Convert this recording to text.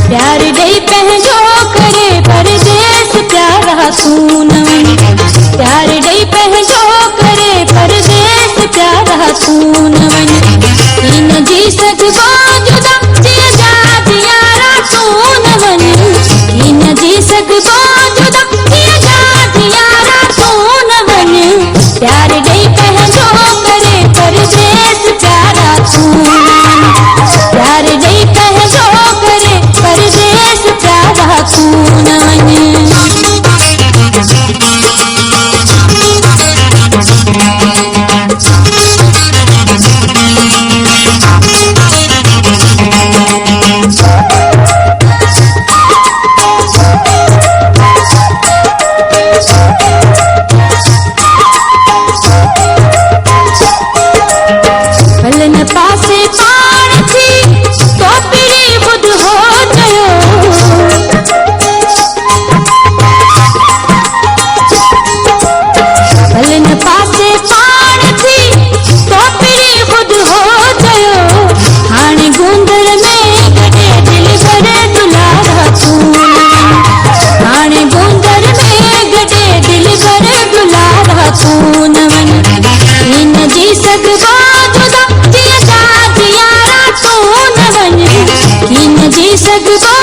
प्यार दई पंहिंजो करे परदेस प्यारा तू न वञ। प्यार दई पंहिंजो करे परदेस प्यारा तू न वञ। हिन जी सघबो जुदा जिया जात यारा तू न वञ। हिन जी सघबो जुदा जिया जात यारा तू न वञ। प्यार दई पंहिंजो करे परदेस प्यारा तू न वञ। प्यार दई पंहिंजो करे परदेस प्यारा तू न वञ। हलन पासे पाण थी तो पिड़ी बुध हो चयो। हलन पासे पाण थी तो पिड़ी बुध हो चयो। हाणे गुंदर में गॾे दिल भरे दुलारा तू न वञ। हाणे गुंदर में गॾे दिल भरे दुलारा तू न वञ। हिन जी सघबो जुदा जिया जात यारा तू न वञ। हिन जी सघबो